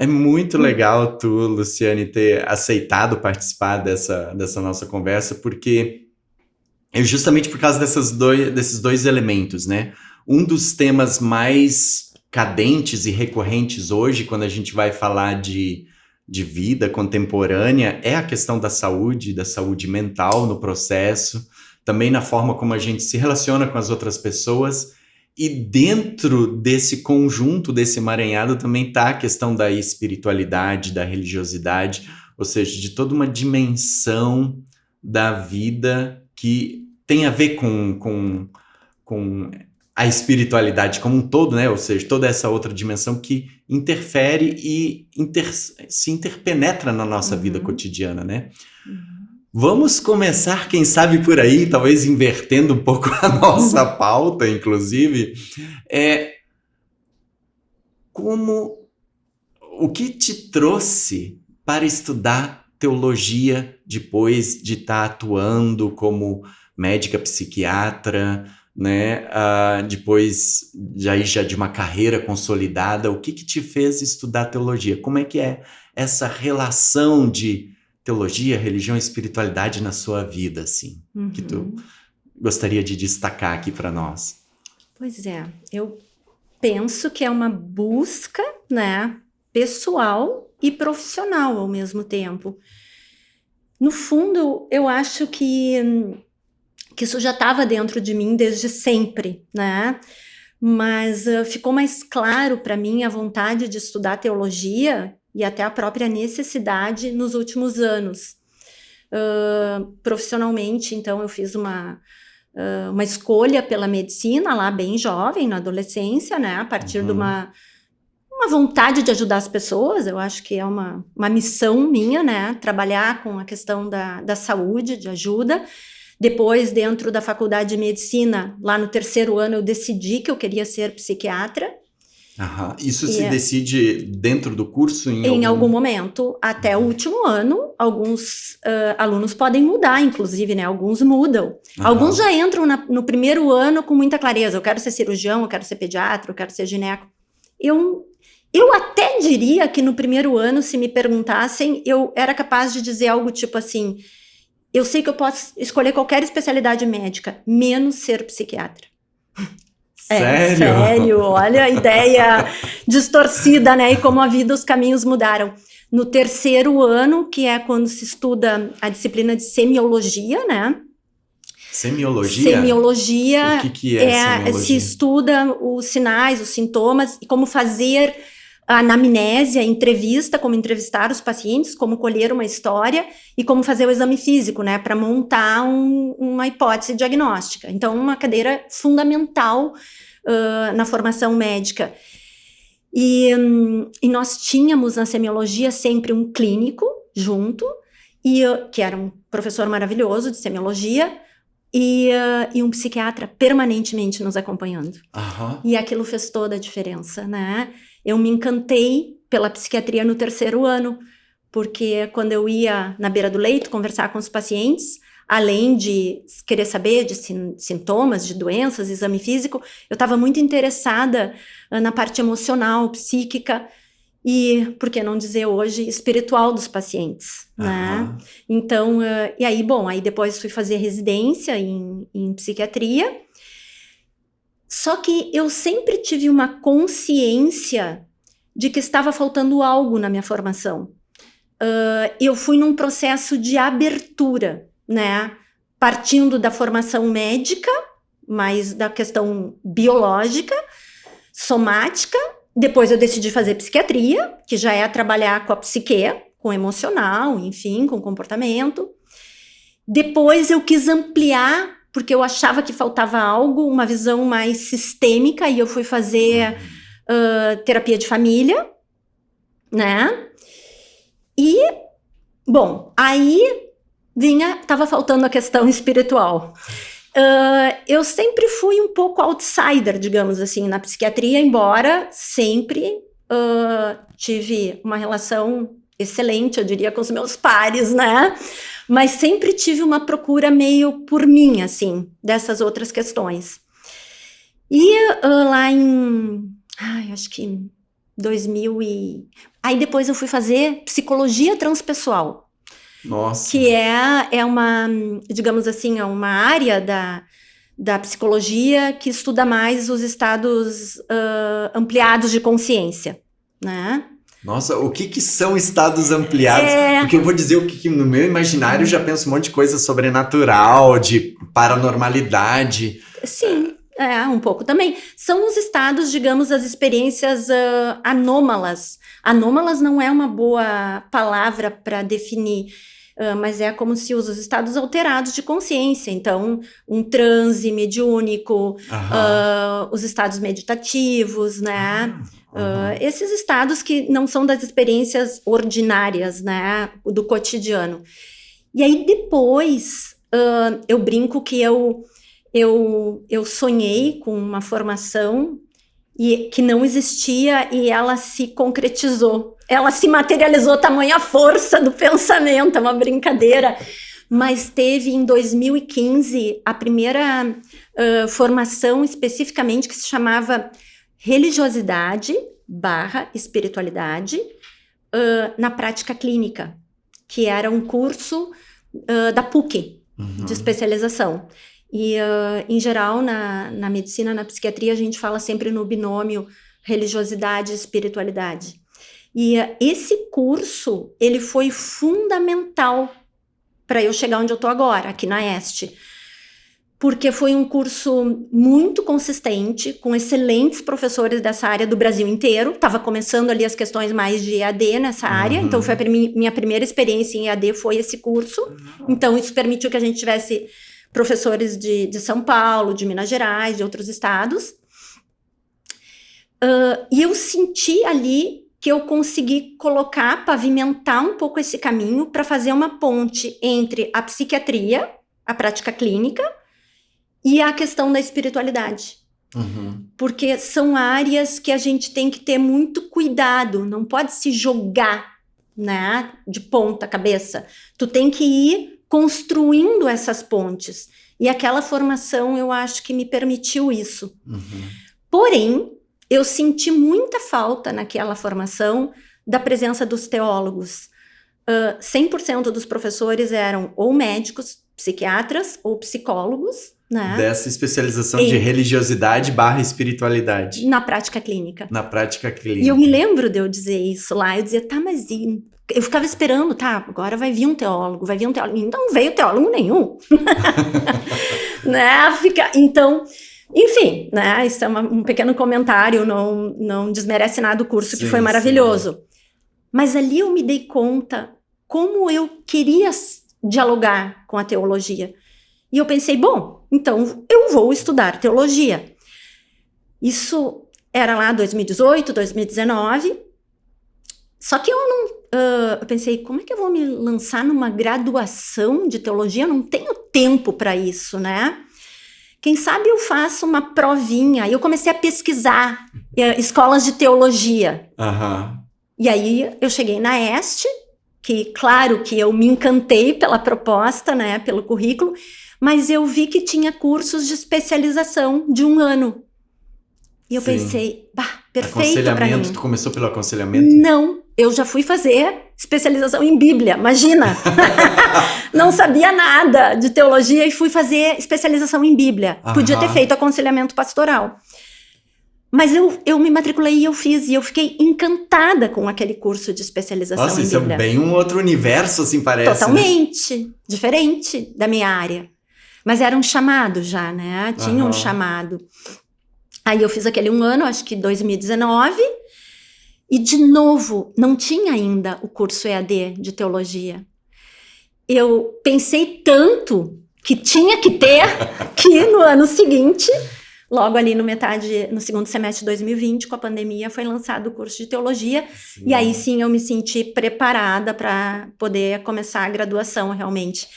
É muito legal tu, Luciane, ter aceitado participar dessa nossa conversa, porque é justamente por causa desses dois elementos, né? Um dos temas mais cadentes e recorrentes hoje, quando a gente vai falar de vida contemporânea, é a questão da saúde mental no processo, também na forma como a gente se relaciona com as outras pessoas. E dentro desse conjunto, desse emaranhado, também está a questão da espiritualidade, da religiosidade, ou seja, de toda uma dimensão da vida que tem a ver com a espiritualidade como um todo, né? Ou seja, toda essa outra dimensão que interfere e se interpenetra na nossa vida cotidiana, né? Vamos começar, quem sabe por aí, talvez invertendo um pouco a nossa pauta, inclusive, o que te trouxe para estudar teologia depois de estar atuando como médica psiquiatra, né? Depois já de uma carreira consolidada, o que te fez estudar teologia? Como é que é essa relação de teologia, religião e espiritualidade na sua vida, assim, que tu gostaria de destacar aqui para nós? Pois é, eu penso que é uma busca, né, pessoal e profissional ao mesmo tempo. No fundo, eu acho que isso já estava dentro de mim desde sempre, né? Mas ficou mais claro para mim a vontade de estudar teologia e até a própria necessidade nos últimos anos. Profissionalmente, então, eu fiz uma escolha pela medicina lá bem jovem, na adolescência, né? A partir de uma vontade de ajudar as pessoas. Eu acho que é uma missão minha, né? Trabalhar com a questão da saúde, de ajuda. Depois, dentro da faculdade de medicina, lá no 3º ano, eu decidi que eu queria ser psiquiatra. Isso se decide dentro do curso? Em algum momento, até o último ano, alguns alunos podem mudar, inclusive, né? Alguns mudam. Alguns já entram no 1º ano com muita clareza. Eu quero ser cirurgião, eu quero ser pediatra, eu quero ser gineco. Eu até diria que no 1º ano, se me perguntassem, eu era capaz de dizer algo tipo assim: eu sei que eu posso escolher qualquer especialidade médica, menos ser psiquiatra. Sério? Sério, olha a ideia distorcida, né? E como a vida, os caminhos mudaram. No 3º ano, que é quando se estuda a disciplina de semiologia, né? Semiologia? Semiologia O que é semiologia? Se estuda os sinais, os sintomas e como fazer a anamnésia, a entrevista, como entrevistar os pacientes, como colher uma história e como fazer o exame físico, né, para montar uma hipótese diagnóstica. Então, uma cadeira fundamental na formação médica. E nós tínhamos na semiologia sempre um clínico junto, que era um professor maravilhoso de semiologia, e um psiquiatra permanentemente nos acompanhando. E aquilo fez toda a diferença, né? Eu me encantei pela psiquiatria no 3º ano, porque quando eu ia na beira do leito conversar com os pacientes, além de querer saber de sintomas, de doenças, exame físico, eu estava muito interessada na parte emocional, psíquica e, por que não dizer hoje, espiritual dos pacientes, né? Então, e aí, bom, aí depois fui fazer residência em psiquiatria. Só que eu sempre tive uma consciência de que estava faltando algo na minha formação. Eu fui num processo de abertura, né? Partindo da formação médica, mas da questão biológica, somática. Depois eu decidi fazer psiquiatria, que já é trabalhar com a psique, com o emocional, enfim, com o comportamento. Depois eu quis ampliar, porque eu achava que faltava algo, uma visão mais sistêmica, e eu fui fazer terapia de família, né? E, bom, aí tava faltando a questão espiritual. Eu sempre fui um pouco outsider, digamos assim, na psiquiatria, embora sempre tive uma relação excelente, eu diria, com os meus pares, né? Mas sempre tive uma procura meio por mim, assim, dessas outras questões. E lá acho que Aí depois eu fui fazer psicologia transpessoal. Nossa. Que é uma, digamos assim, é uma área da psicologia que estuda mais os estados ampliados de consciência, né? Nossa, o que são estados ampliados? Porque eu vou dizer o que no meu imaginário eu já penso um monte de coisa sobrenatural, de paranormalidade. Sim, um pouco também. São os estados, digamos, as experiências anômalas. Anômalas não é uma boa palavra para definir, mas é como se usa os estados alterados de consciência. Então, um transe mediúnico, os estados meditativos, né? Esses estados que não são das experiências ordinárias, né? Do cotidiano. E aí, depois, eu brinco que eu sonhei com uma formação que não existia e ela se concretizou. Ela se materializou, tamanha força do pensamento, é uma brincadeira. Mas teve em 2015 a primeira formação especificamente que se chamava Religiosidade / Espiritualidade na Prática Clínica, que era um curso da PUC, de especialização. E, em geral, na medicina, na psiquiatria, a gente fala sempre no binômio religiosidade e espiritualidade. E esse curso, ele foi fundamental para eu chegar onde eu estou agora, aqui na Este. Porque foi um curso muito consistente, com excelentes professores dessa área do Brasil inteiro. Estava começando ali as questões mais de EAD nessa área, então foi minha primeira experiência em EAD foi esse curso. Então isso permitiu que a gente tivesse professores de São Paulo, de Minas Gerais, de outros estados. E eu senti ali que eu consegui pavimentar um pouco esse caminho para fazer uma ponte entre a psiquiatria, a prática clínica, e a questão da espiritualidade. Porque são áreas que a gente tem que ter muito cuidado, não pode se jogar, né, de ponta cabeça. Tu tem que ir construindo essas pontes. E aquela formação, eu acho que me permitiu isso. Porém, eu senti muita falta naquela formação da presença dos teólogos. 100% dos professores eram ou médicos, psiquiatras ou psicólogos, né? Dessa especialização de religiosidade / espiritualidade. Na prática clínica. Na prática clínica. E eu me lembro de eu dizer isso lá, eu dizia, mas eu ficava esperando, agora vai vir um teólogo, e não veio teólogo nenhum. Né? Então, enfim, né? Isso é um pequeno comentário, não desmerece nada o curso, que foi maravilhoso. Mas ali eu me dei conta como eu queria dialogar com a teologia. E eu pensei, bom, então eu vou estudar teologia. Isso era lá 2018, 2019. Só que eu pensei, como é que eu vou me lançar numa graduação de teologia? Eu não tenho tempo para isso, né? Quem sabe eu faço uma provinha. E eu comecei a pesquisar escolas de teologia. E aí eu cheguei na Este, que claro que eu me encantei pela proposta, né, pelo currículo, mas eu vi que tinha cursos de especialização de 1 ano. E eu pensei, perfeito para mim. Tu começou pelo aconselhamento? Não, eu já fui fazer especialização em Bíblia, imagina. Não sabia nada de teologia e fui fazer especialização em Bíblia. Podia ter feito aconselhamento pastoral. Mas eu me matriculei e eu fiz, e eu fiquei encantada com aquele curso de especialização em Bíblia. Nossa, isso é bem um outro universo, assim, parece. Totalmente, né? Diferente da minha área. Mas era um chamado já, né? Tinha um chamado. Aí eu fiz aquele 1 ano, acho que 2019, e de novo, não tinha ainda o curso EAD de teologia. Eu pensei tanto que tinha que ter, que no ano seguinte, logo ali no segundo semestre de 2020, com a pandemia, foi lançado o curso de teologia. Sim. E aí sim eu me senti preparada para poder começar a graduação realmente.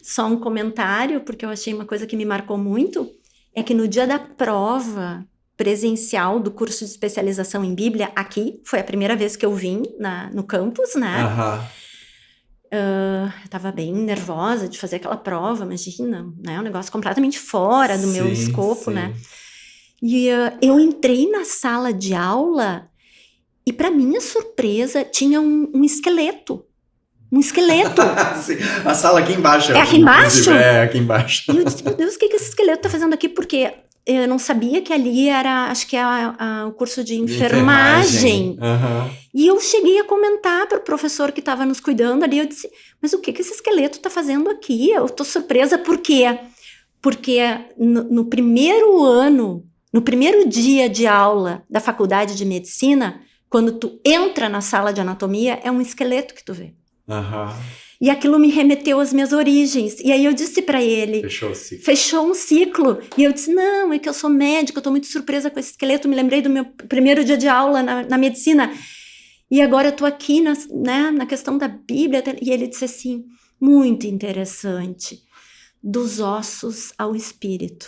Só um comentário, porque eu achei uma coisa que me marcou muito, é que no dia da prova presencial do curso de especialização em Bíblia, aqui, foi a primeira vez que eu vim no campus, né? Eu estava bem nervosa de fazer aquela prova, imagina, né? Um negócio completamente fora do meu escopo, né? E eu entrei na sala de aula E para minha surpresa, tinha um esqueleto. Um esqueleto. Sim, a sala aqui embaixo. É aqui embaixo? É, aqui embaixo. E eu disse, meu Deus, o que esse esqueleto tá fazendo aqui? Porque eu não sabia que ali era, acho que é o curso de enfermagem. Uhum. E eu cheguei a comentar para o professor que estava nos cuidando ali, eu disse, mas o que esse esqueleto tá fazendo aqui? Eu tô surpresa, por quê? Porque no primeiro ano, no primeiro dia de aula da faculdade de medicina, quando tu entra na sala de anatomia, é um esqueleto que tu vê. Uhum. E aquilo me remeteu às minhas origens. E aí eu disse para ele... Fechou o ciclo. Fechou um ciclo. E eu disse, não, é que eu sou médica, eu tô muito surpresa com esse esqueleto. Me lembrei do meu primeiro dia de aula na medicina. E agora eu tô aqui na questão da Bíblia. E ele disse assim, muito interessante. Dos ossos ao espírito.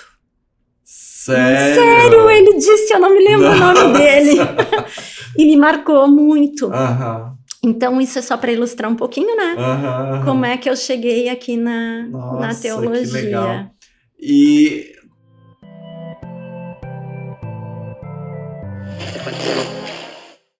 Sério? Sério, ele disse, eu não me lembro o nome dele. E me marcou muito. Aham. Então, isso é só para ilustrar um pouquinho, né? Uhum. Como é que eu cheguei aqui na teologia. Que legal. E...